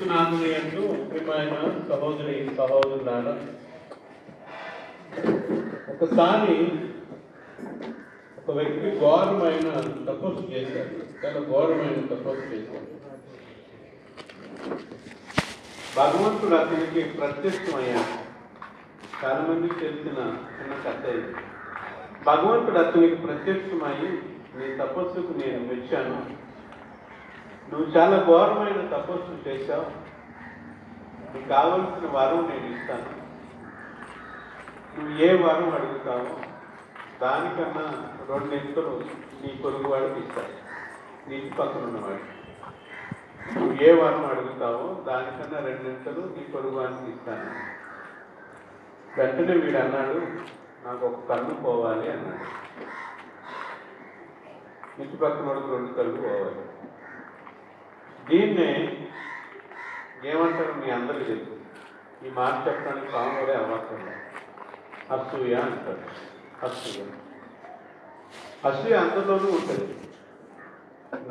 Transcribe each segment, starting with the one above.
క్రీస్తునాథుని యందు ప్రియమైన సహోదరి సహోదరులారా, ఒకసారి ఒక వ్యక్తి ఘోరమైన తపస్సు చేశాడు. చాలా ఘోరమైన తపస్సు చేశాడు. భగవంతుడు అతనికి ప్రత్యక్షమయ్యాడు. చాలా మందికి తెలిసిన చిన్న కథ ఇది. భగవంతుడు అతనికి ప్రత్యక్షమయ్యి, నీ తపస్సుకు నేను మెచ్చాను, నువ్వు చాలా ఘోరమైన తపస్సు చేశావు, నీకు కావలసిన వరం నేను ఇస్తాను, నువ్వు ఏ వరం అడుగుతావో దానికన్నా రెండింతలు నీ పొరుగువాడికి ఇస్తాను, నీ పక్కన ఉన్నవాడికి. నువ్వు ఏ వరం అడుగుతావో దానికన్నా రెండింతలు నీ పొరుగువాడికి ఇస్తాను. వెంటనే వీడు అన్నాడు, నాకు ఒక కన్ను పోవాలి అన్నాడు. ఇంటి పక్కన వాడికి 2 కళ్ళు పోవాలి. దీన్నే ఏమంటారు మీ అందరికీ తెలుసు. ఈ మాట చెప్పడానికి పాములే అవసరం. అసూయ అంటారు. అసూయ అందరిలోనూ ఉంటుంది.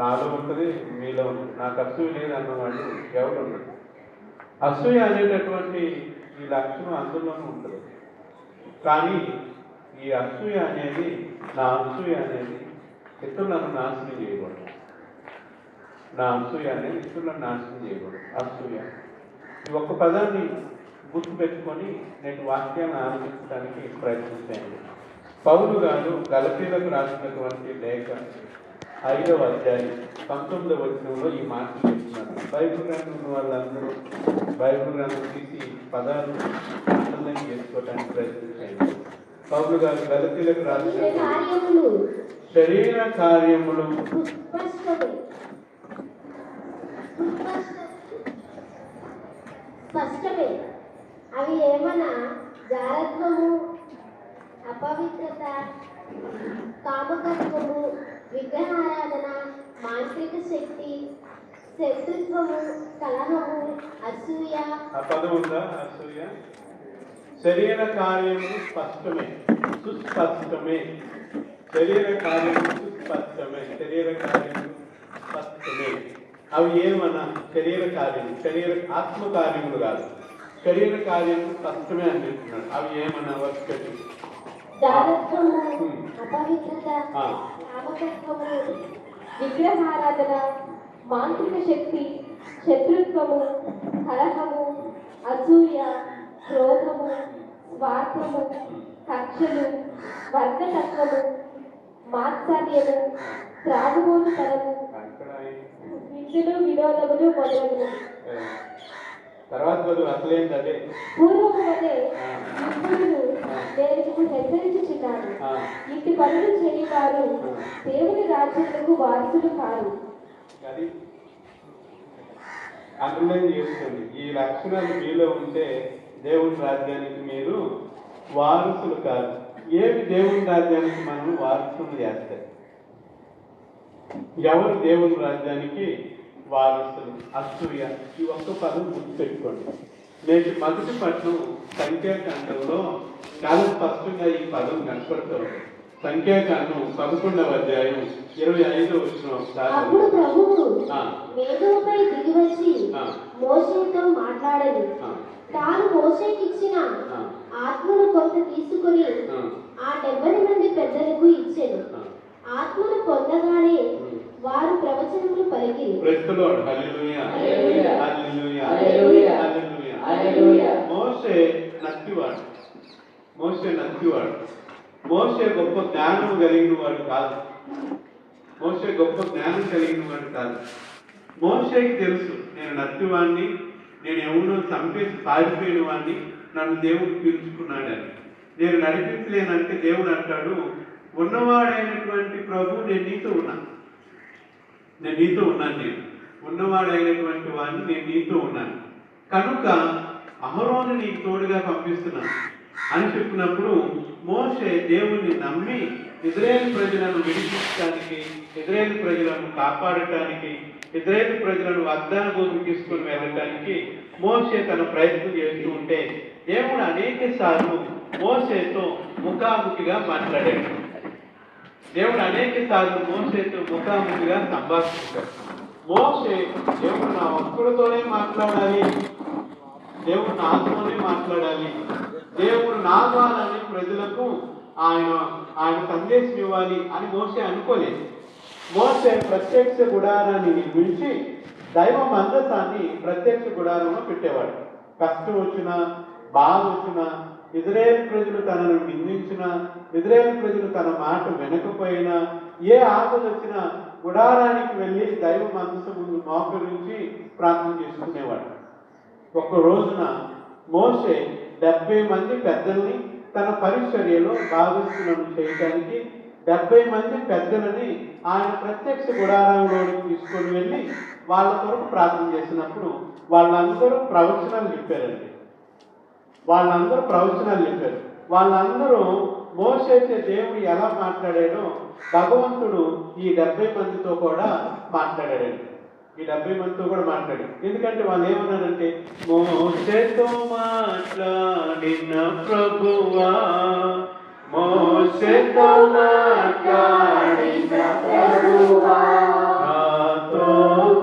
నాలో ఉంటుంది, మీలో ఉంటుంది. నాకు అసూయ లేదు అన్నవాళ్ళు ఎవరు ఉండదు. అసూయ అనేటటువంటి ఈ లక్షణం అందరిలోనూ ఉంటుంది. కానీ ఈ అసూయ అనేది, నా అసూయ అనేది ఇతరులను నాశనం చేయకూడదు. నా అసూయ అనేది ఇతరులను నాశనం చేయకూడదు. అసూయ ఈ ఒక్క పదాన్ని గుర్తుపెట్టుకొని నేను వాక్యాన్ని ఆలోచించడానికి ప్రయత్నించాను. పౌలు గారు గలతీలకు రాసినటువంటి లేఖ 5వ అధ్యాయం 19వ వచనంలో ఈ మాటలు చెప్తున్నారు. బైబిల్ గ్రంథం ఉన్న వాళ్ళందరూ బైబిల్ గ్రంథం తీసి పదాలు అండర్లైన్ చేసుకోవడానికి ప్రయత్నించాను. పౌలు గారు గలతీలకు రాసిన శరీర కార్యములు స్పష్టమే. అవి ఏమన్నా జారత్వము, అపవిత్రత, కామకత్వము, విగ్రహారాధన, మాంత్రిక శక్తి, శత్రుత్వము, కలహము, అసూయ. ఆ పదం ఉందా? అసూయ. శరీర కార్యములు స్పష్టమే, సుస్పష్టమే. శరీర కార్యములు సుస్పష్టమే. శరీర కార్యములు స్పష్టమే. అవి ఏమన్నా శరీర కార్యము, ఆత్మ కార్యములు కాదు. శరీర కార్యములు స్పష్టమే అని చెప్తున్నాడు. అవి ఏమన్నా వర్షం అపవిత్రత, కామకత్వము, విగ్రహారాధన, మాంత్రిక శక్తి, శత్రుత్వము, కలహము, అసూయ, క్రోధము, స్వార్థము, కక్షలు, వర్గతత్వము, మాత్సర్యము, త్రాగుబోతుతనము, విద్యలు, వినోదములు మొదలగును. తర్వాత అసలేంటి అదే పూర్వము వలె ఇప్పుడు నేను ఇప్పుడు హెచ్చరించుచున్నాను, ఇంటి పనులు చేయవారు దేవుని రాజ్యములకు వారసులు కారు. అది అండర్లైన్ చేసుకోండి. ఈ లక్షణాలు మీలో ఉంటే దేవుని రాజ్యానికి మీరు వారసులు కాదు. ఏమి దేవుని రాజ్యానికి మనం వారసులు చేస్తాయి? ఎవరు దేవుని రాజ్యానికి వారసులు? అసూయ. ఈ ఒక్క పదం గుర్తుపెట్టుకోండి. నేటి మొదటి పట్టణం సంఖ్యాకాండంలో చాలా స్పష్టంగా ఈ పదం కనపడుతుంది. సంఖ్యాకాండం 11వ అధ్యాయం 25వ వచనం. అప్పుడు ప్రభువు మేఘముపై దిగివచ్చి మోషేతో మాట్లాడెను. తాను మోషేకిచ్చిన ఆత్మను కొంత తీసుకుని ఆ 70 మంది పెద్దలకు ఇచ్చెను. ఆత్మను పొందగానే వారు ప్రవచనములు పలికిరి. మోషే నత్తివాడు. మోషే గొప్ప జ్ఞానం కలిగిన వాడు కాదు. మోషేకి తెలుసు, నేను నత్తివాడిని, నేను ఎవరినో చంపేసి పారిపోయిన వాడిని, నన్ను దేవుడు పీల్చుకున్నాడని. నేను నడిపించలేనంటే దేవుడు అంటాడు, ఉన్నవాడైనటువంటి ప్రభు నేను నీతో ఉన్నాను. నేను ఉన్నవాడైనటువంటి వాడిని నేను నీతో ఉన్నాను కనుక అహరోను నీకు తోడుగా పంపిస్తున్నాను అని చెప్పినప్పుడు మోషే దేవుణ్ణి నమ్మి ఇశ్రాయేలు ప్రజలను విడిపించడానికి, ఇశ్రాయేలు ప్రజలను కాపాడటానికి, ఇశ్రాయేలు ప్రజలను వాగ్దాన భూమికి తీసుకుని వెళ్ళటానికి మోషే తన ప్రయత్నం చేస్తూ ఉంటే దేవుడు అనేక సార్లు మోషేతో ముఖాముఖిగా మాట్లాడాడు. దేవుడు అనేక సార్లు మోషేతో ముఖాముఖిగా సంభాషించాడు. మోషే దేవుడు నా ఒక్కడితోనే మాట్లాడాలి, దేవుడు నాతోనే మాట్లాడాలి, దేవుడు నా ద్వారానే ప్రజలకు ఆయన సందేశం ఇవ్వాలి అని మోషే అనుకోలేదు. మోషే ప్రత్యక్ష గుడారాన్ని నిర్మించి దైవ మందసాన్ని ప్రత్యక్ష గుడారంలో పెట్టేవాడు. కష్టం వచ్చినా, బాధ వచ్చినా, ఇజ్రాయేల్ ప్రజలు తనను నిందించినా, ఇజ్రాయేల్ ప్రజలు తన మాట వినకపోయినా, ఏ ఆపద వచ్చినా గుడారానికి వెళ్ళి దైవ మందస ముందు మోకరించి ప్రార్థన చేసుకునేవాడు. ఒక రోజున మోషే 70 మంది పెద్దల్ని తన పరిచర్యలో భాగస్థులను చేయడానికి 70 మంది పెద్దలని ఆయన ప్రత్యక్ష గుడారంలోకి తీసుకొని వెళ్ళి వాళ్ళ కొరకు ప్రార్థన చేసినప్పుడు వాళ్ళందరూ ప్రవచనాలు చెప్పారండి. వాళ్ళందరూ మోషేతో దేవుడు ఎలా మాట్లాడాడో భగవంతుడు ఈ 70 మందితో కూడా మాట్లాడాడండి. ఈ 70 మందితో కూడా మాట్లాడాడు. ఎందుకంటే వాళ్ళు ఏమన్నారంటే, మోషేతో మాట్లాడిన ప్రభువా, మోషేతో మాట్లాడిన ప్రభువా, నాతో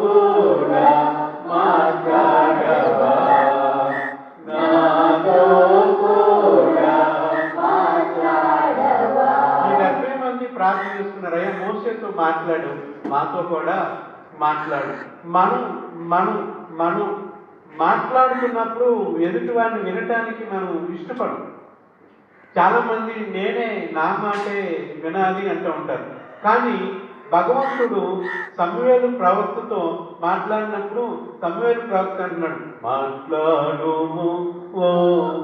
కూడా మాట్లాడవా, నాతో కూడా మాట్లాడవా. ఈ 70 మంది ప్రార్థన చేస్తున్నారు, అయ్యా మోషేతో మాట్లాడు, మాతో కూడా మాట్లాడు. మనం మాట్లాడుతున్నప్పుడు ఎదుటి వాడిని వినటానికి మనం ఇష్టపడం. చాలా మంది నేనే నా మాటే వినాలి అంటూ ఉంటారు. కానీ భగవంతుడు సమూయేలు ప్రవక్తతో మాట్లాడినప్పుడు సమూయేలు ప్రవక్త అంటున్నాడు, మాట్లాడుము ఓ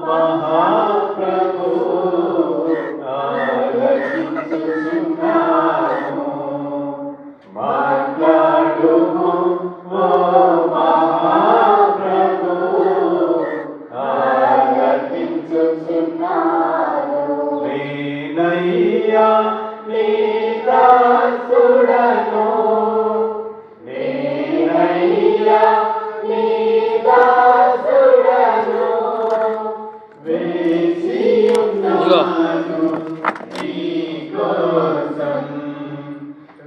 మహాప్రభు, మాట్లాడుము ఓ మహాప్రభు, నేనయ్యా నీ దాసుడను, నేనయ్యా నీ దాసుడను, వేచి ఉన్నాను నీ కోసం,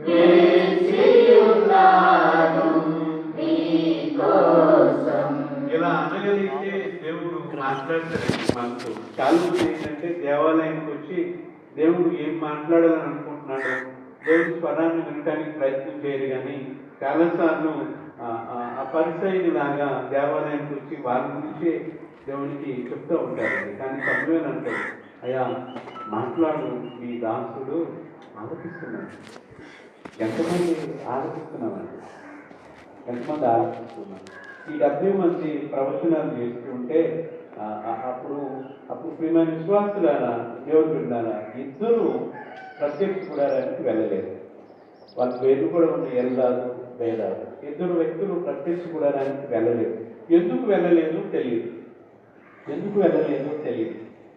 వేచి ఉన్నాను నీ కోసం. ఇలా అనగలిగితే దేవుడు మాట్లాడతాడు మనతో. చాలా మంది ఏంటంటే దేవాలయానికి వచ్చి దేవుడు ఏం మాట్లాడాలని అనుకుంటున్నాడు, దేవుడి స్వరాన్ని వినడానికి ప్రయత్నం చేయరు. కానీ చాలాసార్లు ఆ పరిసైని లాగా దేవాలయానికి వచ్చి వాళ్ళ గురించి దేవునికి చెప్తూ ఉంటారు. కానీ సమయం అంటాడు, అయ్యా మాట్లాడు, మీ దాసుడు ఆలోచిస్తున్నాడు. ఎంతమంది ఆలోచిస్తున్నామండి? ఎంతమంది ఆలోచిస్తున్నారు? ఈ 70 మంది ప్రవచనాలు చేస్తుంటే అప్పుడు ప్రియమైన విశ్వాసులారా, దేవుడు విన్నారా, ఇద్దరు ప్రత్యక్ష గుడారానికి వెళ్ళలేదు. వాళ్ళ పేర్లు కూడా ఉన్న ఎల్లారు వేదాలు. ఇద్దరు వ్యక్తులు ప్రత్యక్ష గుడారానికి వెళ్ళలేదు. ఎందుకు వెళ్ళలేదో తెలియదు.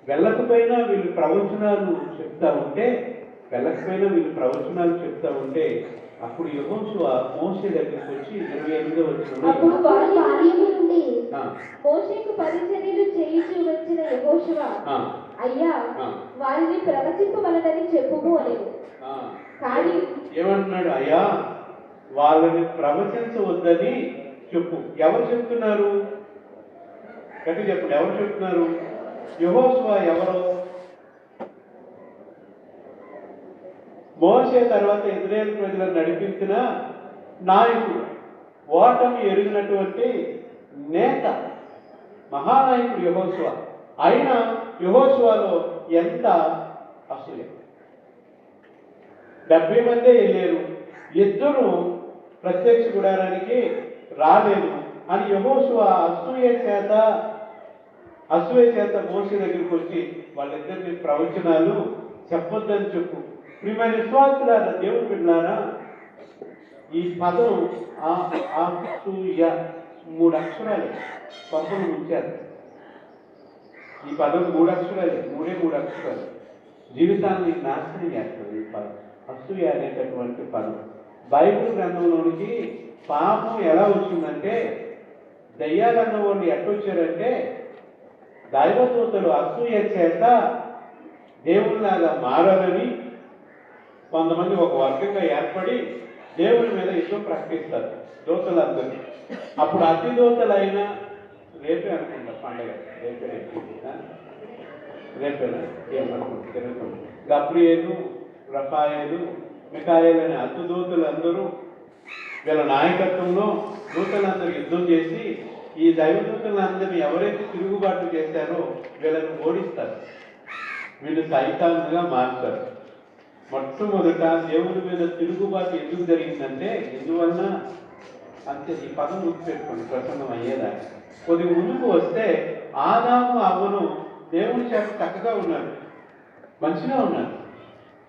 వెళ్ళకపోయినా వీళ్ళు ప్రవచనాలు చెప్తా ఉంటే అప్పుడు యెహోషువ మోషే దగ్గరికి వచ్చి 28వ వచనంలో, అప్పుడు వారి బాల్యము నుండి మోషేకు పరిచర్యలు చేయించి వచ్చిన యెహోషువ, అయ్యా వారిని ప్రవచింపవలనని చెప్పుము అనేను. కానీ ఏమంటున్నాడు? అయ్యా వాళ్ళని ప్రవచించవద్దని చెప్పు. ఎవరు చెప్తున్నారు? గట్టి చెప్పండి, ఎవరు చెప్తున్నారు? యెహోషువ ఎవరు? మోషే తర్వాత ఇశ్రాయేలు ప్రజలను నడిపించిన నాయకుడు, ఓటమి ఎరిగినటువంటి నేత, మహానాయకుడు యెహోషువ. అయినా యెహోషువలో ఎంత అసూయ! 70 మందే వెళ్ళారు, ఇద్దరు ప్రత్యక్ష గుడారానికి రాలేదు అని యెహోషువ అసూయ చేత మోషే దగ్గరికి వచ్చి వాళ్ళిద్దరిని ప్రవచనాలు చెప్పొద్దని చెప్పు. ప్రియమైన విశ్వాసులారా, దేవుడు బిడ్డలారా, ఈ పదం అసూయ 3 అక్షరాలు పంపలు ఉంచారు. ఈ పదం 3 అక్షరాలు, 3 అక్షరాలు జీవితాన్ని నాశనం చేస్తుంది. ఈ పదం అసూయ అనేటటువంటి పదం బైబిల్ గ్రంథంలోనికి పాపం ఎలా వచ్చిందంటే, దయ్యాలన్న వాళ్ళు ఎట్టొచ్చారంటే, దైవదూతలు అసూయ చేత దేవునిలాగా మారాలని కొంతమంది ఒక వర్గంగా ఏర్పడి దేవుని మీద యుద్ధం ప్రకటిస్తారు. దోతలందరూ. అప్పుడు అతి దోతలైన రేపే అనుకుంటా పండగ, రేపేనా ఏమనుకుంటా తిరుగుతుంది. గబ్రియేలు, రఫాయేలు, మికాయేలు అనే అతి దూతలందరూ వీళ్ళ నాయకత్వంలో దూతలందరూ యుద్ధం చేసి ఈ దైవదూతలందరినీ ఎవరైతే తిరుగుబాటు చేశారో వీళ్ళని ఓడిస్తారు. వీళ్ళు సైతాన్లుగా మారుతారు. మొట్టమొదట దేవుడి మీద తిరుగుబాటు ఎందుకు జరిగిందంటే, ఎందువల్ల అంతే. ఈ పదం గుర్తుపెట్టుకోండి ప్రసన్నం అయ్యేదాన్ని. కొద్ది ముందుకు వస్తే ఆదాము అవ్వను దేవుని చేత చక్కగా ఉన్నారు, మంచిగా ఉన్నారు,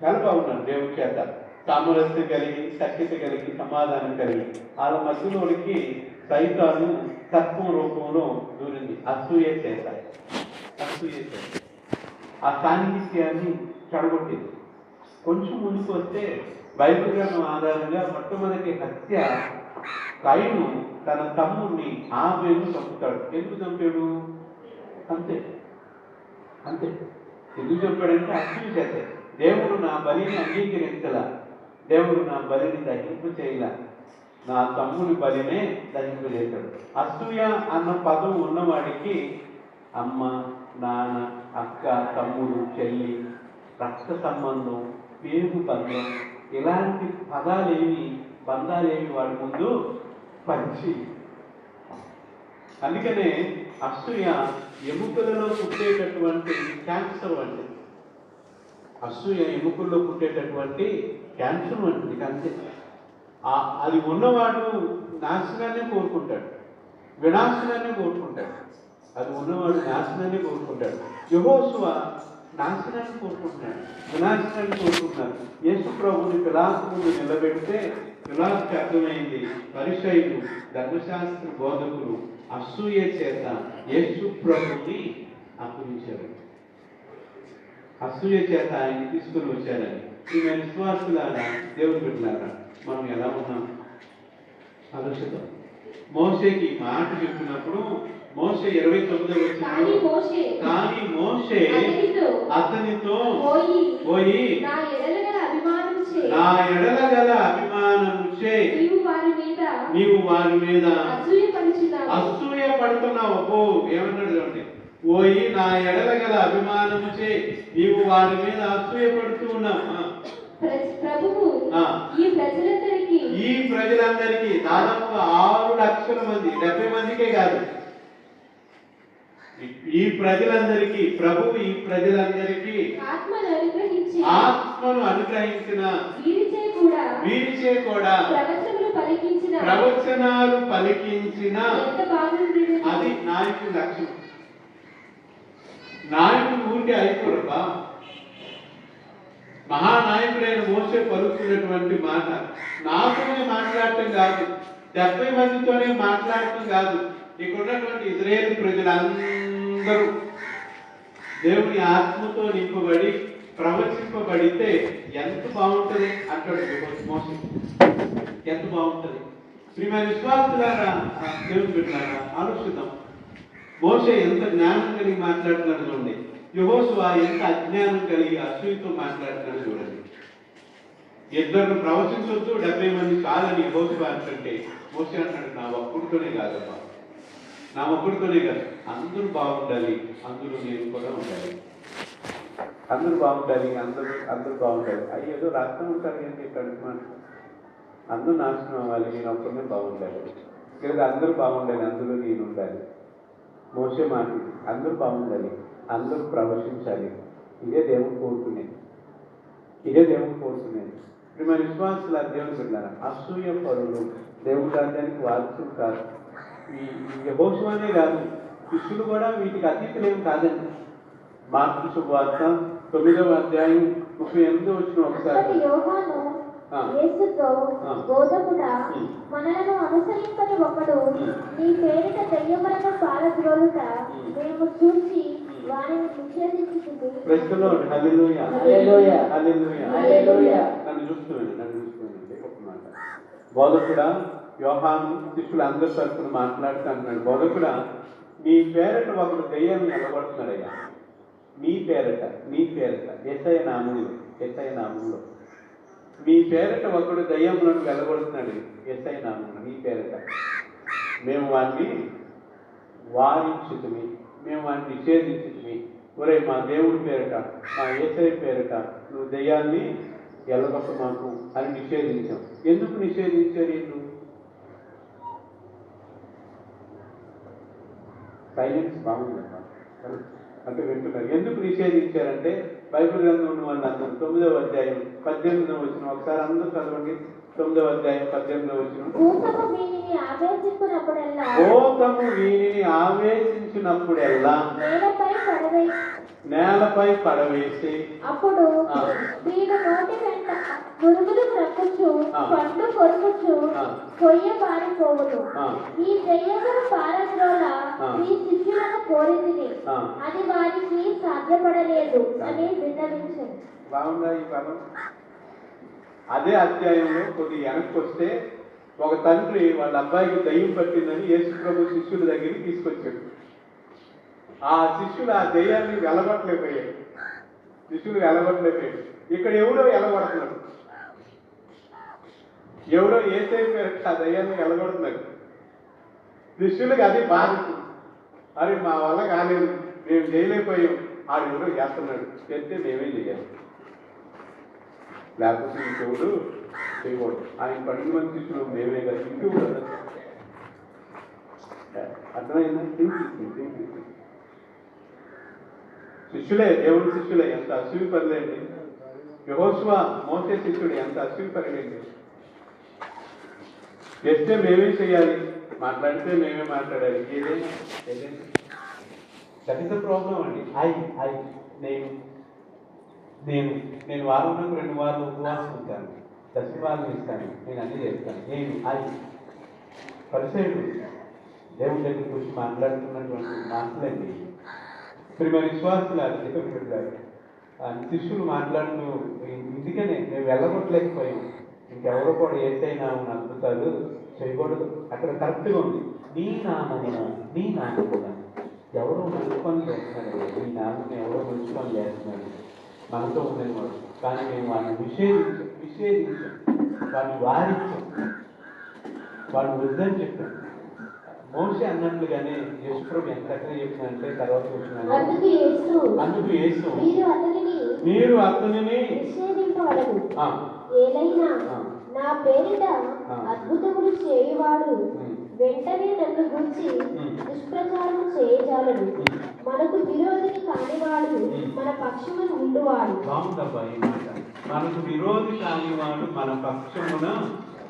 చాలా బాగున్నారు. దేవుని చేత సామరస్యం కలిగి, సఖ్యత కలిగి, సమాధానం కలిగి. వాళ్ళ మధ్యలోనికి సైతాను సర్పం రూపంలో దూరింది. అసూయ చేత ఆ సాన్నిహిత్యాన్ని చెడగొట్టింది. కొంచెం ముందుకు వస్తే బైబిల్ గ్రంథం ఆధారంగా మొట్టమొదటి హత్య కయీను తన తమ్ముడిని ఆబేలును చంపుతాడు. ఎందుకు చంపాడు? అంతే. ఎందుకు చంపాడంటే అసూయ చేత. దేవుడు నా బలిని అంగీకరించలా, దేవుడు నా బలిని దహింపు చేయలా, నా తమ్ముడి బలినే దహింపు చేశాడు. అసూయ అన్న పదం ఉన్నవాడికి అమ్మ, నాన్న, అక్క, తమ్ముడు, చెల్లి, రక్త సంబంధం, పేరు బంధం, ఇలాంటి బంధాలేవి వాడి ముందు పంచి. అందుకనే అసూయ ఎముకలలో పుట్టేటటువంటి క్యాన్సర్ వంటిది. అసూయ ఎముకల్లో పుట్టేటటువంటి క్యాన్సర్ వంటిది. అంతే. అది ఉన్నవాడు నాశనాన్ని కోరుకుంటాడు, వినాశనాన్ని కోరుకుంటాడు. అది ఉన్నవాడు నాశనాన్ని కోరుకుంటాడు. యెహోషువ నాశనాన్ని కోరుకుంటున్నాడు, వినాశనాన్ని కోరుకుంటున్నాడు. యేసు ప్రభుని పిలాతు ముందు నిలబెడితే పిలాతుకి అర్థమైంది, పరిసయ్యులు, ధర్మశాస్త్ర బోధకులు అసూయ చేత యేసు ప్రభుని అప్పగించారు, అసూయ చేత ఆయన తీసుకుని వచ్చారని. ఈ విశ్వాసులారా, దేవుని బిడ్డలారా, మనం ఎలా ఉన్నాం ఆలోచిద్దాం. మోషేకి మాట చెప్పినప్పుడు మోషే 29వ వచనం, కానీ మోషే అతనితో పోయి నా ఎడల గల అభిమానముచే నీవు వారి మీద అసూయ పడుతున్నావు. ఓ ఏమన్నాడు చూడండి, పోయి నా ఎడల గల అభిమానముచే నీవు వారి మీద అసూయ పడుతూ ఉన్నావు. ఈ ప్రజలందరికీ దాదాపుగా 6 లక్షల మంది, 70 మందికే కాదు, ఈ ప్రజలందరికీ ప్రభువు ఈ ప్రజలందరికీ ఆత్మను అనుగ్రహించిన వీరిచే కూడా ప్రవచనాలు పలికించిన. అది నాయకుడి లక్ష్యం. నాయకుడు ఊరికే అయిపోరబ్బా. మహానాయకుడైన మోషే పలుకుతున్నటువంటి మాట నాతోనే మాట్లాడటం కాదు, 70 మందితోనే మాట్లాడటం కాదు, ఇక్కడ ఉన్నటువంటి ఇశ్రాయేలు ప్రజలందరూ దేవుని ఆత్మతో నింపబడి ప్రవచింపబడితే ఎంత బాగుంటుంది అంటాడు మోషే. ఎంత బాగుంటుంది. ప్రియమైన విశ్వాసులారా, దేవుని బిడ్డలారా, ఆలోచిద్దాం. మోషే ఎంత జ్ఞానం కలిగి మాట్లాడుతున్నాడు చూడండి, యెహోషువ ఎంత అజ్ఞానం కలిగి అసూయతో మాట్లాడుతున్నాడు చూడండి. ఇద్దరు ప్రవచించొచ్చు, 70 మంది కాదని యెహోషువ అంటుంటే మోషే అంటాడు, నా ఒక్కడితోనే కాదమ్మా, నా ఒక్కడితోనే కాదు, అందరూ బాగుండాలి, అందులో నేను కూడా ఉండాలి. అందరూ బాగుండాలి, అందరూ బాగుండాలి. అయ్యేదో రాష్ట్రం ఉంటారు అని చెప్పి అందరూ నాశనం అవ్వాలి, నేను ఒక్కడనే బాగుండాలి. ఇక్కడ అందరూ బాగుండాలి, అందులో నేను ఉండాలి. మోషే మాట అందరూ బాగుండాలి, అందరూ ప్రవశించాలి. ఇదే దేవుడు కోరుకునేది. ఇప్పుడు మన విశ్వాసుల దేవుని బిడ్డలారా, అసూయ పరులు దేవుడి రాజ్యానికి వారసులు కాదు. ఈ యెహోషువనే కాదు, శిష్యులు కూడా వీటికి అతీతులేం కాదండి. మార్కు శుభవార్త 9వ అధ్యాయం 38వ వచనం ఒకసారి. యేసుతో బోధకుడా, మనలను అనుసరింపని ఒకడు నీ పేరిట దెయ్యములను పారద్రోలుట మేము చూసి వారిని నిషేధించుకుంది. నన్ను చూస్తున్నానండి ఒక మాట. బోధకుడా, యోహాను శిష్యులు అందరి తరఫున మాట్లాడుతూ అంటున్నాడు, బోధకుడా, నీ పేరట ఒకడు దెయ్యాన్ని నిలబడుతున్నాడయ్యా. నీ పేరట యేసయ్య నామములో మీ పేరట ఒకడు దయ్యములను వెళ్ళగొడుతున్నాడు, యేసయ్య నామమున మీ పేరట. మేము వాడిని వారించుతుమి, మేము వాడిని నిషేధించుతుమి. ఒరే మా దేవుడి పేరట, మా యేసయ్య పేరట నువ్వు దయ్యాన్ని వెళ్ళగొట్ట మాకు అని నిషేధించాం. ఎందుకు నిషేధించారు వీళ్ళు? సైలెన్స్ బాగుందమ్మా అంటే వింటున్నారు. ఎందుకు నిషేధించారంటే బైబిల్ గ్రంథం ఉన్న వాళ్ళందరూ 9వ అధ్యాయం 18వ వచనం ఒకసారి అందరూ చదవండి. 9వ అధ్యాయం 18వ వచనం. భూతము వీనిని ఆవేశించినప్పుడెల్లా నేలపై పడవేసి అప్పుడు వీడు నోటి వెంట పురుగులు ప్రక్కుచు పండ్లు కొరుకుచు కొయ్య పారిపోవును. ఈ దయ్యములు పారద్రోల ఈ శిష్యులను కోరితిని, అది వారికి సాధ్యపడలేదు అని విన్నవించారు. బాగుందా ఈ పదం? అదే అధ్యాయంలో కొద్ది వెనక్కి వస్తే ఒక తండ్రి వాళ్ళ అబ్బాయికి దయ్యం పట్టిందని యేసు ప్రభు శిష్యుల దగ్గరికి తీసుకొచ్చాడు. ఆ శిష్యులు ఆ దయ్యాన్ని వెలగొట్టలేకపోయాడు. ఇక్కడ ఎవడో వెలగొడుతున్నాడు, ఎవడో యేసయ్య పేరట ఆ దయ్యాన్ని వెలగొడుతున్నాడు. శిష్యులకి అది బాధించింది. అరే మా వల్ల కాలేదు, మేము చేయలేకపోయాం, ఆడు ఎవడో చేస్తున్నాడు, చేస్తే మేమే చేయాలి, లేకపోతే ఇంకెవడు చేయకూడదు. ఆయన 12 మంది శిష్యులు మేమే కదా, ఇంకెవడు అర్థమైందా? శిష్యులే, దేవుడి శిష్యులే, ఎంత అసూయ పర్లేండి. యెహోషువ మోసే శిష్యుడు, ఎంత అసూయ పర్లేండి. చేస్తే మేమే చేయాలి, మాట్లాడితే మేమే మాట్లాడాలి, ఏదైనా దట్ ఈస్ ద ప్రాబ్లం అండి. నేను వారంలో 2 వారాలు ఉపవాసం ఉంటాను, దశవారం ఇస్తాను, నేను అన్ని చేస్తాను. పరిచయుడు దేవుడి దగ్గర గురించి మాట్లాడుతున్నటువంటి మాటలండి. ప్రియమైన విశ్వాసులారు, శిష్యులు మాట్లాడుతూ ఇందుకనే మేము వెళ్ళగొట్టలేకపోయాం, ఇంకెవరో కూడా ఏసైనా అద్భుతాలు చేయకూడదు. అక్కడ కరెక్ట్గా ఉంది, నీ నామమున ఎవరో మంచుకొని చేస్తున్నాడు, నీ నామని ఎవరో మంచుకొని చేస్తున్నాడు, మనతో ఉండేది వాడు. కానీ మేము వాడిని విషేధించాం, వాడిని వారించాం, వాడిని వద్దని చెప్పాం. మోషే అన్నట్లుగానే యేసుప్రభు ఎంత చక్కగా చెప్పినంటే తర్వాత వచ్చినాడు, అందుకు యేసు మీరు అతనిని ఏలైనా నా పేరిట అద్భుతములు చేయవాడు వెంటనే నన్ను గురించి దుష్ప్రచారం చేయజాలడు. మనకు విరోధిని కానివాడు మన పక్షమున ఉండువాడు. మనకు విరోధి కానివాడు మన పక్షమున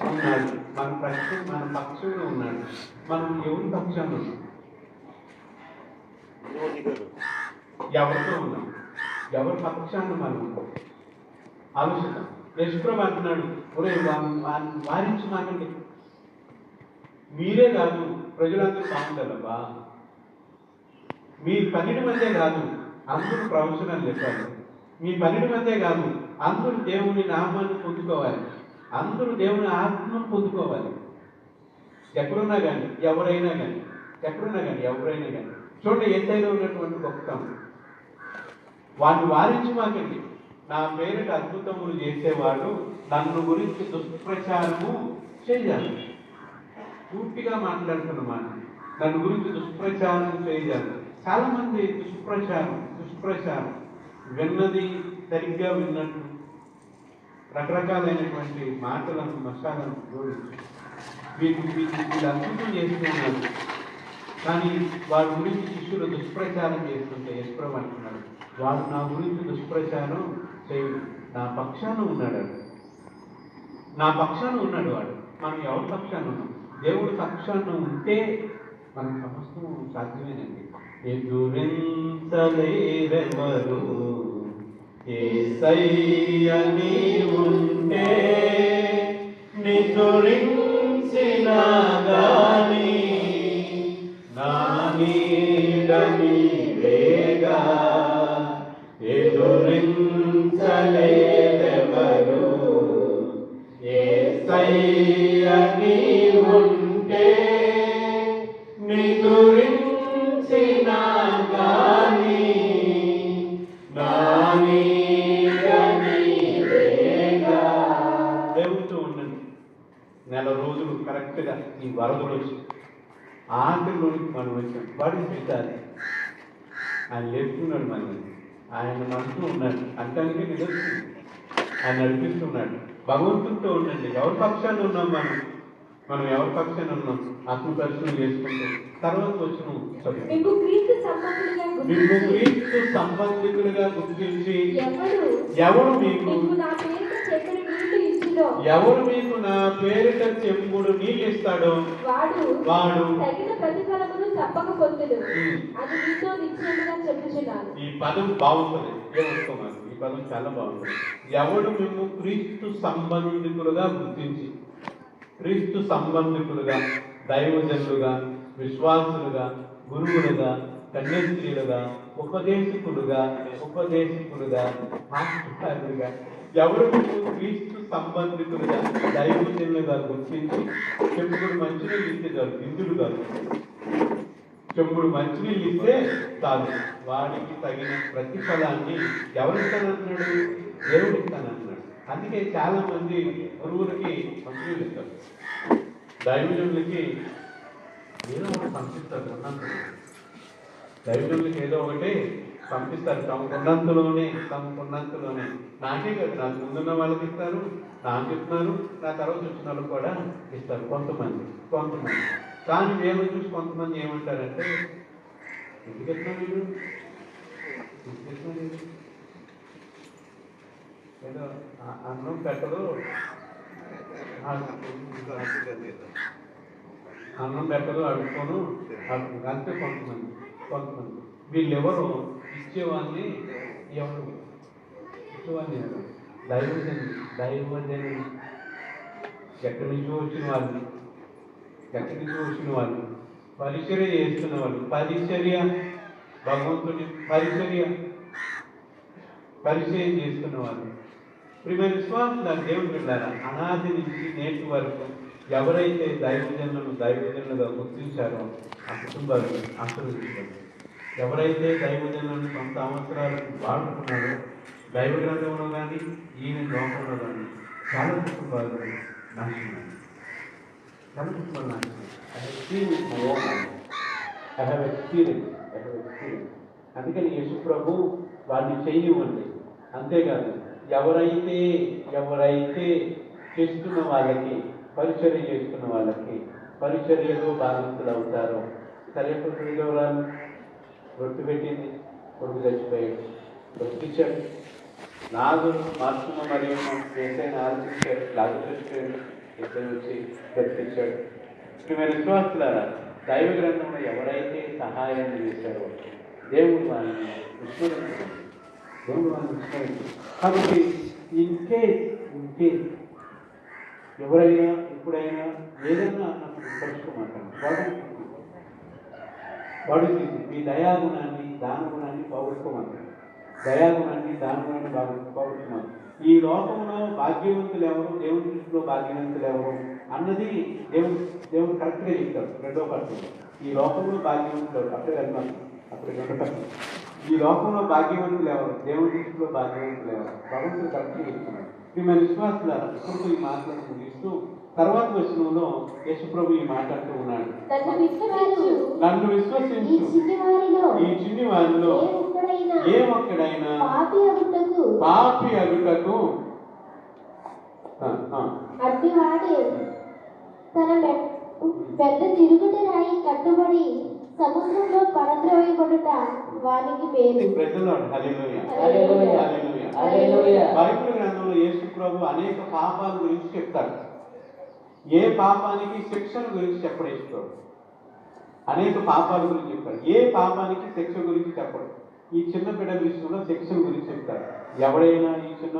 ఉన్నాడు. మన పక్షంలో ఉన్నాడు. మనం ఎవరి పక్షాన్ని ఉన్నాం? ఎవరితో ఉన్నాం? ఎవరి పక్షాన్ని మనం ఉన్నాం? ఆలోచిద్దాం. యేసుప్రభు అంటున్నాడు, ఒరే వారించి మాకండి. మీరే కాదు, ప్రజలందరూ బాగుంటారబ్బా. మీ 12 మందే కాదు, అందరూ ప్రవచనాలు చెప్పాలి. మీ 12 మందే కాదు, అందరూ దేవుని నామాన్ని పొందుకోవాలి, అందరూ దేవుని ఆత్మను పొందుకోవాలి. ఎక్కడున్నా కానీ ఎవరైనా కానీ చూడండి, ఎంతైనా ఉన్నటువంటి గొప్పతనం. వాడిని వారించి మాకండి. నా పేరిట అద్భుతములు చేసేవాడు నన్ను గురించి దుష్ప్రచారము చేయాలి. పూర్తిగా మాట్లాడుతున్నమాట, నన్ను గురించి దుష్ప్రచారం చేయాలి. చాలా మంది దుష్ప్రచారం విన్నది సరిగ్గా విన్నట్టు రకరకాలైనటువంటి మాటలను మసాలను జోడించి వీళ్ళు అద్భుతం చేస్తున్నారు. కానీ వాడి గురించి శిష్యులు దుష్ప్రచారం చేస్తుంటే యేసుప్రభు అంటున్నాడు, వాడు నా గురించి దుష్ప్రచారం చేయడు, నా పక్షాన ఉన్నాడు. వాడు. మనం ఎవరి పక్షాన ఉన్నాం? దేవుడి పక్షాన ఉంటే మనకు సమస్తం సాధ్యమేనండి. ఎదురించలేరెవరు యేసయ్య నీవుంటే, నిదురించిన గాని నా నీడ నీవేగా. ఎదురించలేరెవరు యేసయ్య నీవుంటే, నిదురించిన గాని నా నీడ నీవేగా. కరెక్ట్గా ఈ వరదలు వచ్చి ఆఖరిలోనికి మనం వచ్చాం. వాడి చూడాలి ఆయన లేపుతున్నాడు మనల్ని, ఆయన మనసులో ఉన్నాడు అంటానికి నిదర్శనం. ఆయన నడిపిస్తున్నాడు. భగవంతుడితో ఉండండి. ఎవరి పక్షాన్ని ఉన్నాం మనం ఎవరి పక్షాన్ని ఉన్నాం ఆత్మ పరిశీలన చేసుకుంటూ తర్వాత వచ్చిన మీకు క్రీస్తు సంబంధికులుగా గుర్తించి ఎవరు మీకు నా పేరిట చెంబుడు నీళ్ళు ఇస్తాడో వాడు తగిన ప్రతిఫలమును తప్పకపోతుడు అది మీతో నిశ్చయముగా చెప్పుచున్నాను. ఈ పదం బాగుంటుంది. ఏమనుకోవాలి, ఈ పదం చాలా బాగుంటుంది. ఎవడు మేము క్రీస్తు సంబంధికులుగా గుర్తించి, క్రీస్తు సంబంధికులుగా, దైవజనులుగా, విశ్వాసులుగా, గురువులుగా, కన్యాస్త్రీలుగా, ఉపదేశకులుగా, మాస్టర్లుగా, ఎవరు క్రీస్తు సంబంధికులుగా, దైవజనులుగా గుర్తించి చెంబుడు మంచినీళ్ళు ఇస్తే చాలు, ఇందులు కాదు, చెంబుడు మంచినీళ్ళు ఇస్తే చాలు, వాడికి తగిన ప్రతిఫలాన్ని ఎవరిస్తానంటున్నాడు? దేవుడు ఇస్తానంటున్నాడు. అందుకే చాలా మంది గురువులకి మంచినీళ్ళు ఇస్తారు, దైవజనులకి ఏదో ఒకటి పంపిస్తారు. దైవజనులకి ఏదో ఒకటి పంపిస్తారు తమకున్నంతలోనే. నాకే కదా, నాకు ముందున్న వాళ్ళకి ఇస్తారు, నాకు ఇస్తున్నారు, నా తర్వాత వచ్చిన వాళ్ళకి కూడా ఇస్తారు కొంతమంది. కానీ మేము చూసి కొంతమంది ఏమంటారంటే, ఎందుకు ఇస్తున్నారు వీళ్ళు, ఏదో అన్నం పెట్టదు, అడుక్కోను అంతే. కొంతమంది వీళ్ళెవరు ఇచ్చేవాళ్ళని దైవజనులు ఎక్కడి నుంచో వచ్చిన వాళ్ళు, పరిచర్య చేస్తున్న వాళ్ళు, భగవంతుని పరిచయం చేస్తున్న వాళ్ళు. ప్రియమైన విశ్వాసులు, దేవుడు వెళ్ళారా, అనాది నుంచి నేటి వరకు ఎవరైతే దైవజనులుగా గుర్తించారో ఆ కుటుంబాలు ఆశీర్వదించారు. ఎవరైతే దైవజనులను సొంత అవసరాలకు వాడుకున్నారో, దైవ గ్రంథంలో కానీ ఈయన లోకంలో కానీ చాలా కుటుంబాలు నాశనం. అందుకని యేసు ప్రభు వాడిని చేయనివ్వండి. అంతేకాదు ఎవరైతే చేస్తున్న వాళ్ళకి, పరిచర్య చేస్తున్న వాళ్ళకి పరిచర్యలో బాధితులు అవుతారో. తల్లిదండ్రులు రొట్టు పెట్టింది, కొడుకు చచ్చిపోయాడు, బ్రతికిచ్చాడు. నాగులు మార్చుమ మరియు ఏసైనా ఆలోచించాడు, లాగు చచ్చిపోయాడు, ఎక్కడ వచ్చి బ్రతికిచ్చాడు. ప్రియమైన విశ్వాసులారా, దైవ గ్రంథంలో ఎవరైతే సహాయాన్ని చేశారో దేవుడు వాళ్ళని విస్మరించాడు. కాబట్టి ఇంకేస్ ఎవరైనా ఎప్పుడైనా ఏదైనా అన్నప్పుడు పరుచుకోమంటాడు. వాడు మీ దయాగుణాన్ని, దానగుణాన్ని పోగొట్టుకోమంటాడు. పోగొట్టుకోమని. ఈ లోకంలో భాగ్యవంతులు ఎవరు, దేవుని దృష్టిలో భాగ్యవంతులు ఎవరు అన్నది దేవుడు కరెక్ట్గా చెప్తాడు. రెండో పట్టణం ఈ లోకంలో భాగ్యవంతులు ఎవరు, అప్పుడే రెండో పట్టణం ఈ లోకంలో భాగ్యవంతులు ఎవరు, దేవుని దృష్టిలో భాగ్యవంతులు ఎవరు, భగవంతుడు కరెక్ట్గా చెప్తున్నాడు. మన విశ్వాసులారా, ఇప్పుడు ఈ మాటలను ముగిస్తూ తర్వాత వచనంలో యేసు ప్రభు ఈ మాట్లాడుతూ ఉన్నాడు, నన్ను విశ్వసించు ఈ చిన్ని వారిలో ఏ ఒక్కడైనా పాపి అగుటకు తన పెద్ద తిరుగుట రాయి కట్టుబడి సముద్రంలో పడద్రోయబడుట వారికి మేలు. బైబిల్ గ్రంథంలో యేసు ప్రభు అనేక పాపాల గురించి చెప్తాడు. ఏ పాపానికి శిక్షణ గురించి చెప్పడు యేసు ప్రభు. అనేక పాపాల గురించి చెప్తాడు. ఏ పాపానికి శిక్ష గురించి చెప్పడు. ఈ చిన్న పిల్లల విషయంలో శిక్షణ గురించి చెప్తాడు. ఎవడైనా ఈ చిన్న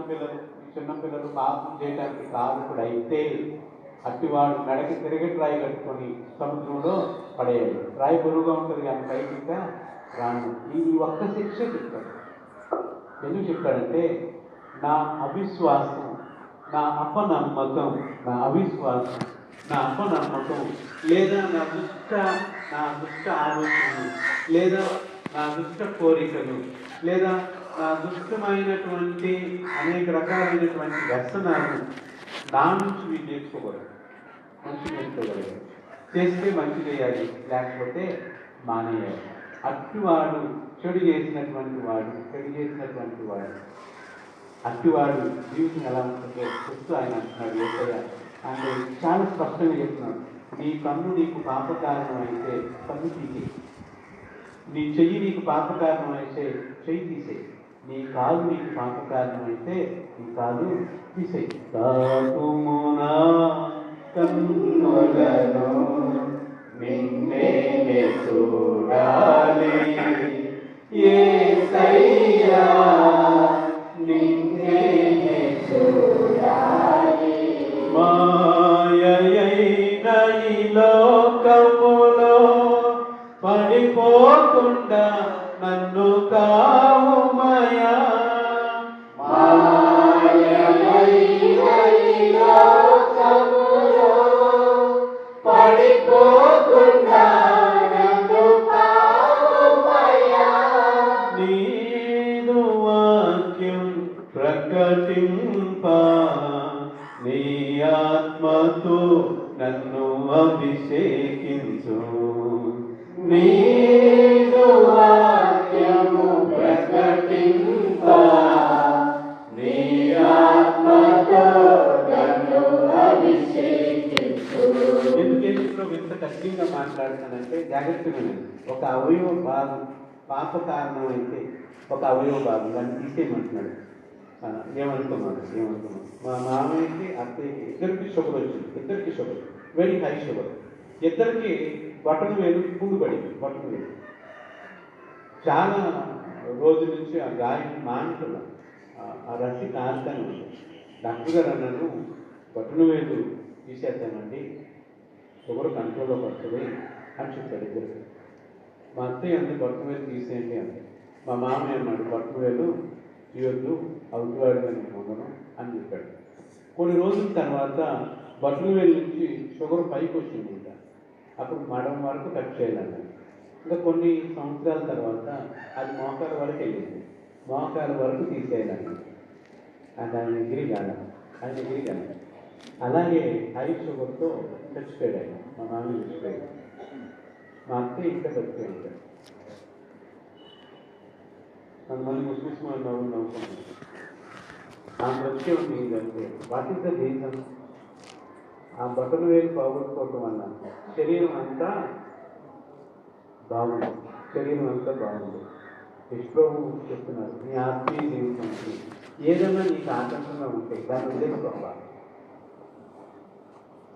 పిల్లలు పాపం చేయడానికి కారకుడు అయితే అట్టివాడు మెడకి తిరగటి రాయి కట్టుకొని సముద్రంలో పడేయాలి. రాయి బరువుగా ఉంటుంది కానీ పైకి ఇంకా రాను. ఈ ఒక్క శిక్ష చెప్తాడు. ఎందుకు చెప్తాడంటే నా అవిశ్వాసం, నా అపనమ్మకం లేదా నా దుష్ట ఆలోచనలు, లేదా నా దుష్ట కోరికలు, లేదా నా దుష్టమైనటువంటి అనేక రకాలైనటువంటి వ్యసనాలు నా నుంచి వీళ్ళు నేర్చుకోకూడదు. మంచి నేర్చుకోగలిగాడు. చేస్తే మంచి చేయాలి, లేకపోతే మానేయాలి. అట్టివాడు చెడు చేసినటువంటి వాడు అట్టివాడు జీవితం ఎలా ఉంటుందో చెప్తూ ఆయన అంటున్నాడు యేసయ్య. అంటే చాలా స్పష్టంగా చెప్తున్నాడు, నీ కన్ను నీకు పాపకారణం అయితే కన్ను తీసేయి, నీ చెయ్యి నీకు పాపకారణం అయితే చెయ్యి తీసేయి, నీ కాలు నీకు పాపకారణం అయితే నీ కాలు తీసేయి. తాకుమునా కన్నులను నిన్నే చూడాలి యేసయ్యా, నిన్నే చూడాలి. మాయైన ఈ లోకములో పడిపోకుండా నన్ను కావుమయా. పడిపోకుండా నన్ను కావుమయా. నీదు వాక్యం ప్రకటింప నీ ఆత్మతో నన్ను అభిషేకించు. నీదు వాక్యము ప్రకటింప నీ ఆత్మతో నన్ను అభిషేకించు. ఎందుకు ఇంత కఠినంగా మాట్లాడుతానంటే జాగ్రత్తగా ఒక అవయవ భాగం పాప కారణం అయితే ఒక అవయవ భాగం దాన్ని తీసేయమంటున్నాడు. ఏమనుకున్నాను మా మామయ్యకి అత్తయ్యకి ఇద్దరికి షుగర్ వచ్చింది, వెరీ హై షుగర్. ఇద్దరికి బటన్ వేలు పుండు పడింది. బటన్ వేలు చాలా రోజుల నుంచి ఆ గాయం మానుతున్నా, ఆ రసి కారుతానే ఉంది. డాక్టర్ గారు అన్నాను, బటన్ వేలు తీసేద్దామండి, షుగర్ కంట్రోల్లోకి వస్తుంది అని చెప్పాడు ఇద్దరికి. మా అత్తయ్య అంది బటన్ వేలు తీసేయండి అంది. మా మామయ్య అన్నాడు బటన్ వేలు తీయొద్దు, అవుతువాడుగా నేను ఉండను అని చెప్పాడు. కొన్ని రోజుల తర్వాత బటన్ వేలు నుంచి షుగర్ పైకి వచ్చింది. ఇంకా అప్పుడు మడం వరకు కట్ చేయాలన్నాడు. ఇంకా కొన్ని సంవత్సరాల తర్వాత అది మోకాల వరకు వెళ్ళింది, మోకాల వరకు తీసేయాలన్నాడు. అది ఆయన ఎగిరి కాదు. అలాగే హై షుగర్తో చచ్చిపోయాడు ఆయన. మా మామయ్య చచ్చిపోయాడు. మా అత్తయ్య ఇంకా చచ్చిపోయాడు. కొంతమంది ముస్లిమ్స్ నవ్వుకున్నాను. ఆ బ్రతికే ఉంది ఏంటంటే వాట్ ఈస్ ద రీజన్? ఆ బటన్ వేలు పోగొట్టుకోవటం వల్ల శరీరం అంతా బాగుంది. విశ్వము చెప్తున్నారు, నీ ఆత్మీయ జీవితానికి ఏదైనా నీకు ఆటంకంగా ఉంటే దాన్ని వదిలేసుకోవాలి.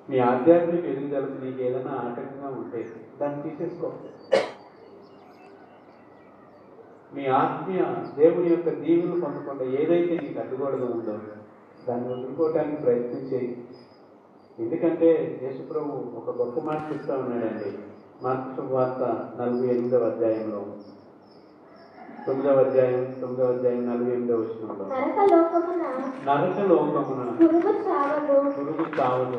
నీ ఆధ్యాత్మిక ఎదుగుదలకు నీకు ఏదైనా ఆటంకంగా ఉంటే దాన్ని తీసేసుకో. మీ ఆత్మీయ దేవుని యొక్క దీవులు పొందకుండా ఏదైతే నీకు అడ్డుగోడగా ఉందో దాన్ని వదులుకోవటానికి ప్రయత్నం చేయి. ఎందుకంటే యేసుప్రభు ఒక గొప్ప మాట చెప్తా ఉన్నాడండి. మార్కు సువార్త 48వ అధ్యాయంలో 9వ అధ్యాయం 48వ వచనంలో, నరకలోకమున పురుగు చావదు.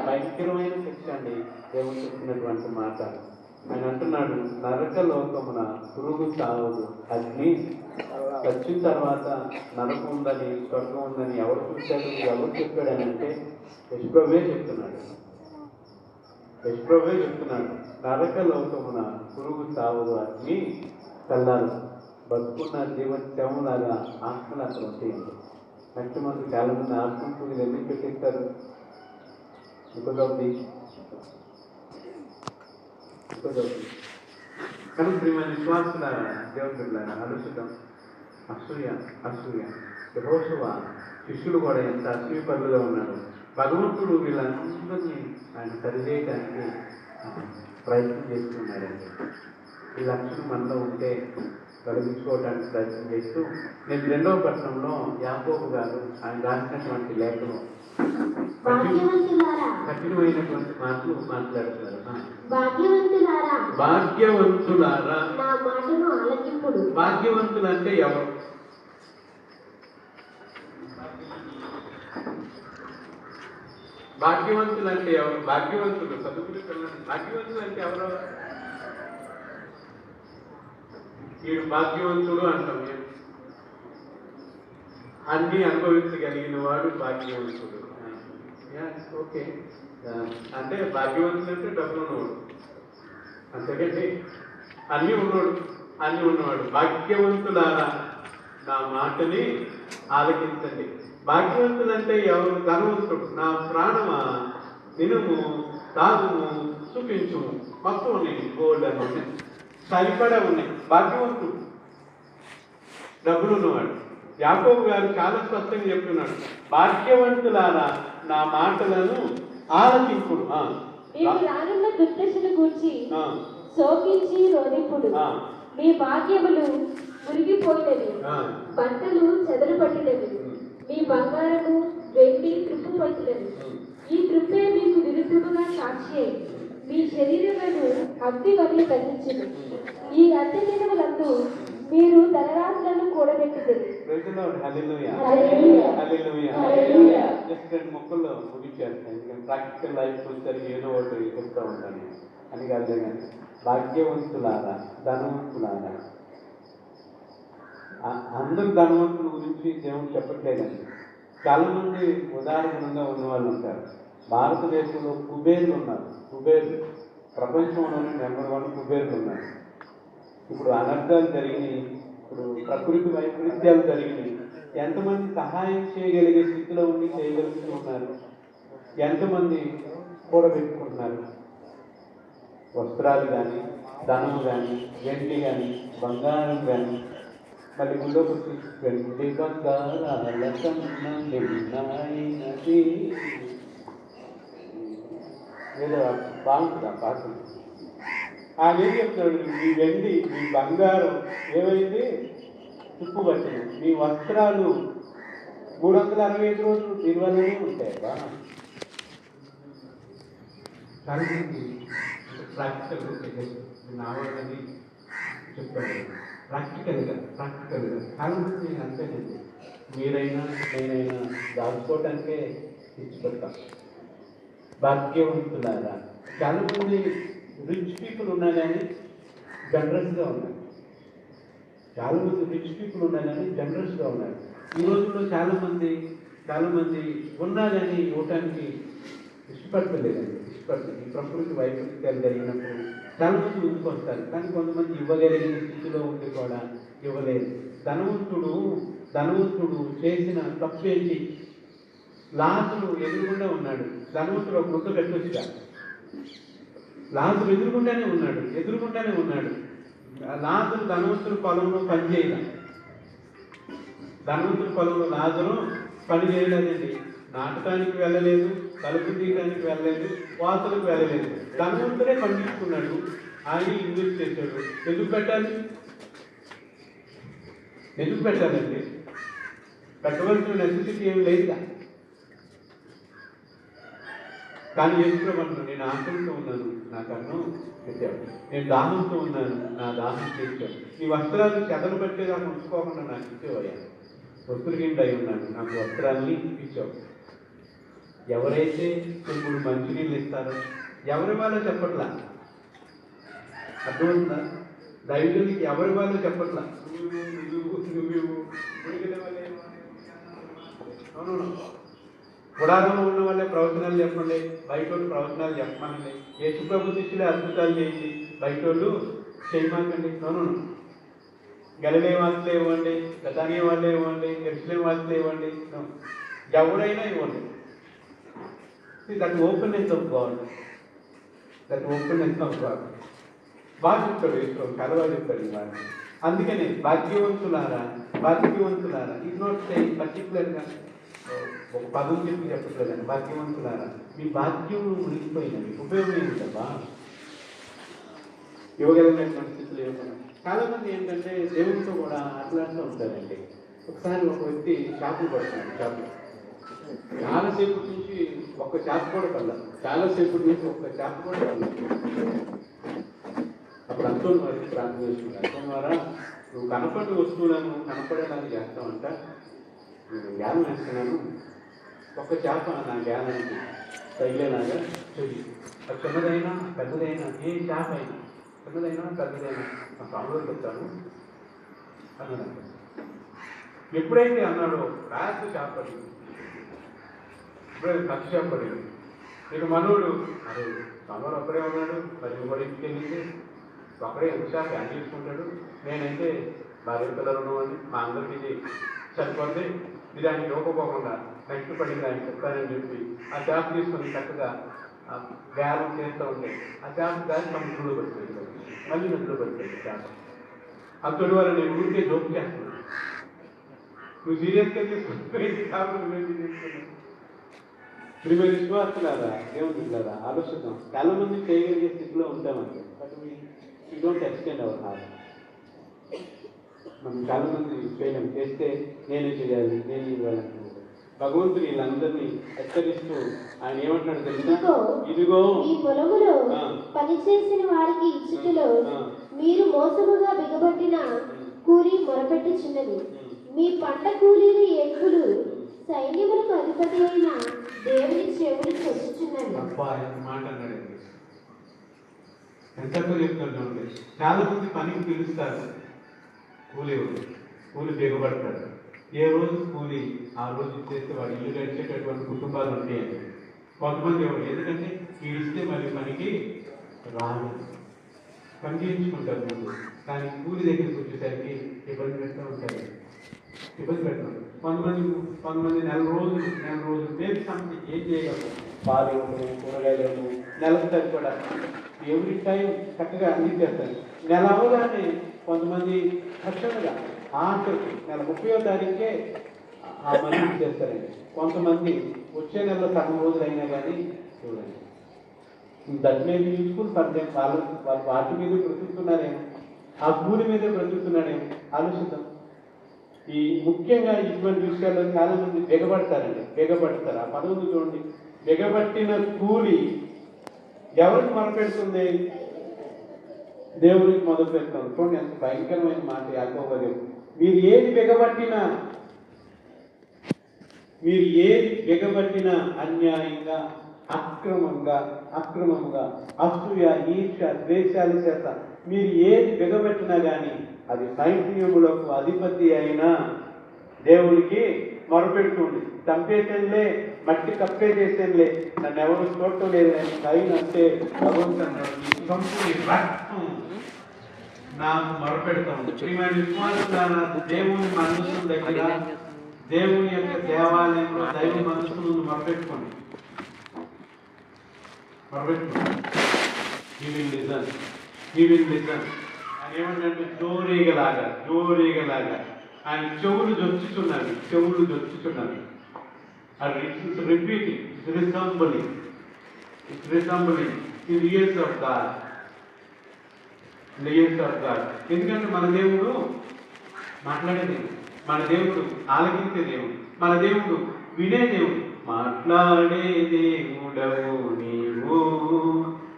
భయంకరమైన శిక్ష అండి దేవుడు చెప్పినటువంటి మాట. ఆయన అంటున్నాడు, నరకలోకమున పురుగు చావదు, అగ్ని వచ్చిన తర్వాత నరకం ఉందని స్వర్గం ఉందని ఎవరు చూశాడు, ఎవరు చెప్పాడు అని అంటే యశ్ప్రభువే చెప్తున్నాడు. నరకలోకమున పురుగు చావదు, అగ్ని కల్లారు. బతుకున్న జీవన శవములాగా ఆత్మలు అక్కడ ఉంటాయి. నెక్స్ట్ మంది చాలా మంది ఆత్మలు ఎందుకు పెట్టిస్తారు? ఇంకొకటి కానీ ప్రియమైన విశ్వాసుల దేవుడుల అలుసుటం అసూయ యెహోషువ శిష్యులు కూడా ఎంత అసూయ పరులుగా ఉన్నారు. భగవంతుడు వీళ్ళందరినీ ఆయన సరిచేయడానికి ప్రయత్నం చేస్తున్నాడండి. ఈ లక్షణం మనలో ఉంటే తొలగించుకోవడానికి ప్రయత్నం చేస్తూ నేను 2వ పట్టణంలో యాకోబు గారు ఆయన రాసినటువంటి లేఖలో కఠినమైనటువంటి మాటలు మాట్లాడుతున్నారు. భాగ్యవంతులారా, భాగ్యవంతులు అంటే ఎవరు? భాగ్యవంతులు అంటే ఎవరు? భాగ్యవంతులు చదువుకునే పిల్లలు భాగ్యవంతులు అంటే ఎవరు? వీడు భాగ్యవంతుడు అంటాం. అన్నీ అనుభవించగలిగిన వాడు భాగ్యవంతుడు. ఓకే, అంటే భాగ్యవంతుడు అంటే డబ్బులు ఉన్నవాడు అంతేకండి, అన్నీ ఉన్నవాడు. భాగ్యవంతులారా నా మాటని ఆలకించండి. భాగ్యవంతుడు అంటే ఎవరు? ధనవంతుడు. నా ప్రాణమా వినుము, తాగుము, చూపించుము. మొత్తం ఉన్నాయి, గోల్డ్ అని ఉన్నాయి, సరిపడా ఉన్నాయి. భాగ్యవంతుడు డబ్బులు ఉన్నవాడు. యాకోబు గారు చాలా స్పష్టంగా చెప్తున్నాడు, భాగ్యవంతులారా నా మాటలను ఆలకింపుడు. రానున్న దుర్దశను గూర్చి శోకించి రోదిప్పుడు. మీ భాగ్యములు మురిగిపోయినవి, బట్టలు చెదరపట్టినవి, మీ బంగారము వెండి త్రిప్పు పట్టినవి. ఈ త్రిప్పే మీకు విరుద్ధముగా సాక్షి, మీ శరీరములను అగ్ని వదిలి కదిలించును. ఈ రద్దె దినములందు మీరు ధనరాశులను కూడబెట్టుదురు. మొక్కల్లో ముగించేస్తాను, ప్రాక్టికల్ లైఫ్ వచ్చేసరికి ఏదో ఒకటి చెప్తూ ఉంటాను అని కాదు. కానీ భాగ్యవంతులారా, ధనవంతులారా, అందరు ధనవంతుల గురించి దేవుడు చెప్పట్లేదండి. చాలా మంది ఉదాహరణంగా ఉన్న వాళ్ళు ఉంటారు. భారతదేశంలో కుబేర్లు ఉన్నారు. కుబేర్లు ప్రపంచంలోనే నెంబర్ 1 కుబేర్లు ఉన్నారు. ఇప్పుడు అనర్థాలు జరిగినాయి, ఇప్పుడు ప్రకృతి వైపరీత్యాలు జరిగినాయి. ఎంతమంది సహాయం చేయగలిగే స్థితిలో ఉండి చేయగలుగుతూ ఉన్నారు? ఎంతమంది కూడబెట్టుకుంటున్నారు? వస్త్రాలు కానీ, ధనము కానీ, వెండి కానీ, బంగారం కానీ. మళ్ళీ ముందుకు వెండి బంగారాల ఏదో బాగుంటుంది ఆ పాట. ఆయన ఏం చెప్తాడు? మీ వెండి, మీ బంగారం ఏమైంది? తుప్పు పట్టింది. మీ వస్త్రాలు 365 రోజులు నిల్వలోనే ఉంటాయా? చాలా మంది ప్రాక్టికల్ నావాలని చెప్తాడు. ప్రాక్టికల్గా చాలా మంది అంతేనండి. మీరైనా నేనైనా దాచుకోవటానికే ఇచ్చిపెడతాం. భాగ్యవంతులారా, చాలా మంది రిచ్ పీపుల్ ఉన్నా కానీ జనరస్గా ఉన్నారు. చాలా మంది రిచ్ పీపుల్ ఉన్నా కానీ జనరస్గా ఉన్నారు. ఈ రోజుల్లో చాలా మంది ఉన్నా కానీ ఇవ్వటానికి ఇష్టపడతలేదండి. ఈ ప్రకృతి వైపరీత్యాలు జరిగినప్పుడు చాలా మంది ముందుకు వస్తారు, కానీ కొంతమంది ఇవ్వగలిగిన స్థితిలో ఉండి కూడా ఇవ్వలేదు. ధనవంతుడు చేసిన తప్పేంటి? లాజరు ఎదురుగుండా ఉన్నాడు. ధనవంతుడు ఒక ముద్ద పెట్టొచ్చుగా. లాజరు ఎదురుగుండానే ఉన్నాడు. లాజరు ధనవంతుడు పొలంలో పనిచేయలేదు. లాజరు పని చేయలేదండి. నాటకానికి వెళ్ళలేదు, తలుపు తీయడానికి వెళ్ళలేదు, వాసలకు వెళ్ళలేదు. ధనవంతుడే పండించుకున్నాడు, ఆయన ఇన్వెస్ట్ చేశాడు. ఎందుకు పెట్టాలండి? పెట్టవలసిన నెసెసిటీ ఏం లేదుగా. కానీ చేసుకోమంటున్నాను, నేను ఆకలితో ఉన్నాను, నాకు అన్నం పెట్టావు. నేను దాహంతో ఉన్నాను, నా దాహం తీర్చావు. ఈ వస్త్రాలు చెదలు పట్టేలా ఉంచుకోకుండా నాకు ఇచ్చేవయ్యా. వస్త్రగిండి అయి ఉన్నాను, నాకు వస్త్రాన్ని ఇచ్చావు. ఎవరైతే ఇప్పుడు మంచినీళ్ళు ఇస్తారో ఎవరి వాళ్ళో చెప్పట్లా, అర్థమవుతుందా? దైవజనులకి ఎవరి వాళ్ళో చెప్పట్లా. అవును, గుడారంలో ఉన్న వాళ్ళే ప్రవచనాలు చెప్పండి, బయట వాళ్ళు ప్రవచనాలు చెప్పమనండి. యేసు ప్రభు శిష్యులే అద్భుతాలు చేయండి, బయట వాళ్ళు చేయమాకండి. అవును, గలిలే వాసులే ఇవ్వండి, గతానీ వాళ్ళే ఇవ్వండి, ఎరుసలేం వాసులే ఇవ్వండి, ఎవరైనా ఇవ్వండి. That openness of God. బాగా చెప్తాడు యేసు, చాలా బాగా చెప్తాడు ఈ మాట. అందుకనే భాగ్యవంతులారా, ఇది నాట్ సేయింగ్ పర్టికులర్గా ఒక పదం చెప్పట్లేదండి. భాగ్యవంతులారా, మీ భాగ్యములు మునిగిపోయినవి, ఉపయోగం ఏమిటబ్బా? ఇవ్వగలిగినటువంటి స్థితులు ఏమన్నా. చాలా మంది ఏంటంటే దేవునితో కూడా అట్లాంటి ఉంటారండి. ఒకసారి ఒక వ్యక్తి చేపలు పడుతున్నాడు. చాలాసేపటి నుంచి ఒక్క చేప కూడా పడలేదు. అప్పుడు అంతోని వారికి ప్రార్థన చేస్తున్నారు. అంతోని వారా, నువ్వు కనపడి వస్తువులను కనపడేలాగా చేస్తావంట. నేను జ్ఞానం వేస్తున్నాను, ఒక్క చేప నా జ్ఞానానికి తగిలేలాగా చెయ్యి. అది చిన్నదైనా పెద్దదైనా, ఏ చేప అయినా చిన్నదైనా పెద్దదైనా నా ప్రాణంలో చెప్తాను అన్నాడు. ఎప్పుడైతే అన్నాడో రాత్రి చేపడింది, ఎప్పుడైతే ఖర్చు చేపడింది. ఇక మనోడు అరే మనోడు ఒక్కడే ఉన్నాడు, మరి కూడా ఇంటికి వెళ్ళింది ఒకడే ఎంతసేపు యాడ్ చేసుకుంటాడు, నేనైతే భార్య పిల్లలు ఉన్నవాడిని, మా అందరికీ ఇది సరిపోతే ఇది ఆయన ఇవ్వకపోకుండా నెక్స్ట్ పడింది ఆయన చెప్తానని చెప్పి ఆ చేప తీసుకొని చక్కగా వ్యాయామం చేస్తూ ఉంటే ఆ చేప దాన్ని సముద్రంలో పడిపోయింది, మళ్ళీ నదిలో పడిపోయింది చేప. అంతటి వల్ల నేను ఊరికే జోక్ చేస్తున్నాను, నువ్వు సీరియస్గా తీసుకుంటే ఇప్పుడు మీరు విశ్వాసులారా దేవుడులారా ఆలోచిద్దాం. చాలా మంది చేయగలిగే స్థితిలో ఉంటామంటే but we don't extend our heart. మనం చాలా మంది చేయలేం, చేస్తే నేనే చేయాలి, నేను ఇవ్వాలంటున్నాడు. భగవంతుడు వీళ్ళందరినీ హెచ్చరిస్తూ ఆయన ఏమంటున్నాడు తెలుసా, ఇదిగో ఈ పొలములో పనిచేసిన వారికి ఇచ్చుటలో మీరు మోసముగా బిగబట్టిన కూలి మొరపెట్టుచున్నది. మీ పంట కూలీలు ఎక్కులు సైన్యములకు అధిపతి అయిన దేవుని చెవులు చెప్పుచున్నది. మాట అన్నాడు, ఎంత చెప్తుంటే చాలా మంది పనికి పిలుస్తారు, కూలి బిగబడతాడు. ఏ రోజు కూలి ఆ రోజు ఇచ్చేస్తే వాడు ఇల్లు గడిచేటటువంటి కుటుంబాలు ఉంటాయండి. కొంతమంది ఎవరు ఎందుకంటే ఇస్తే మళ్ళీ పనికి రాదు, పని చేయించుకుంటారు ముందు, కానీ కూలి దగ్గరికి వచ్చేసరికి ఇబ్బంది పెడుతూ ఉంటారు, ఇబ్బంది పెడతాం. కొంతమంది నెల రోజులు పేరు సంథింగ్ ఏం చేయగలరు, పాలు ఇవ్వడం, కూరగాయలు ఇవ్వడం, నెలకు సరిపడా ఎవ్రీ టైం చక్కగా అందించేస్తారు. నెల అవగానే కొంతమంది తక్షణంగా ఆఖరికి నెల 30వ తారీఖే ఆ మనీ ఇచ్చేస్తారండి. కొంతమంది వచ్చే నెలలో సగం రోజులు అయినా కానీ చూడండి that may be useful for them. వాళ్ళు వాటి మీద బ్రతుకుతున్నారేమో, ఆ కూలి మీద బ్రతుకుతున్నాడేమో ఆలోచిద్దాం. ఈ ముఖ్యంగా ఇటువంటి విషయాల్లో చాలా మంది బిగబడతారు. ఆ పదవులు చూడండి, బిగబట్టిన కూలి ఎవరికి మొదలుపెడుతుంది, దేవుడికి మొదలు పెడతాం. చూడండి ఎంత భయంకరమైన మాట యాకోబు గారు. మీరు ఏది బిగబట్టినా అన్యాయంగా అక్రమంగా అసూయ ఈర్ష ద్వేషాల చేత మీరు ఏది బిగబట్టినా కానీ అది సైన్యములకు అధిపతి అయిన దేవుడికి మొరపెడుతుంది. చంపేసేనులే, మట్టి కప్పేసేసేనులే, నన్ను ఎవరు చూడటం లేదు, నేను సైన్ అంటే నాకు మొరపెడతాం. దేవుని మనసు దగ్గర, దేవుని యొక్క దేవాలయంలో దైవ మనసును మొరపెట్టుకోండి. He will listen. ఏమంటే జోరీగలాగా ఆయన చెవులు జొచ్చుచున్నవి. అది it's repeating, it's resembling in the ears of God. ఎందుకంటే మన దేవుడు మాట్లాడే దేవుడు, మన దేవుడు ఆలకించే దేవుడు, మన దేవుడు వినే దేవుడు. మాట్లాడే దేవుడవు నీవు,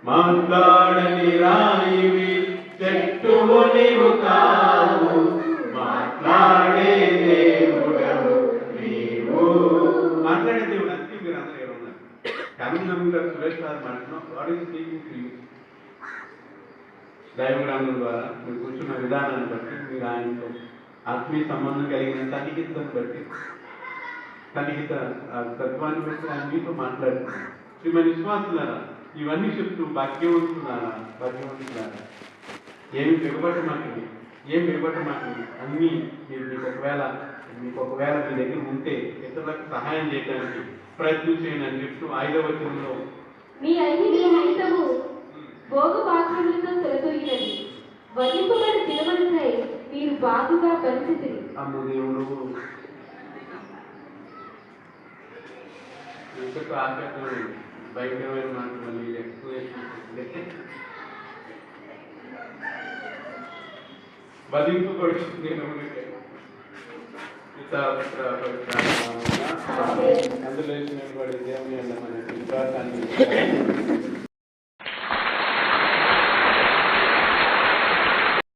మాట్లాడని రాయివి చెట్టువు నీవు కావు, మాట్లాడే దేవుడవు నీవు. మాట్లాడే దేవుడు అంటే మీరు అందరూ ఏమన్నారు, కమింగ్ నమ్ముతారు సురేష్ గారు మాట్లాడుతున్నాం. What is speaking to you? దైవ గ్రంథం ద్వారా మీరు కూర్చున్న విధానాన్ని బట్టి, మీరు ఆయనతో ఆత్మీయ సంబంధం కలిగిన సన్నిహితను బట్టి, సన్నిహిత తత్వాన్ని బట్టి ఆయన మీతో మాట్లాడుతున్నారు. మన విశ్వాసులారా, ఇవన్నీ చెప్తూ భాగ్యవంతులారా ఏమి బిగబట్టమాకండి, అన్నీ మీకు ఒకవేళ మీ దగ్గర ఉంటే ఇతరులకు సహాయం చేయడానికి ప్రయత్నం చేయండి అని చెప్తూ 5వ వచనంలో మీ హైతము భోగ పాత్రములతో తొలతొగినది, వధింపబడిన దినములకై మీరు బాగుగా పరిస్థితి. అమ్మ దేవుడు భయంకరమైన మాట మళ్ళీ ఎక్స్ప్లెనేషన్ వధింపబడుతుంది అందులో దేవుని మన విశ్వాసాన్ని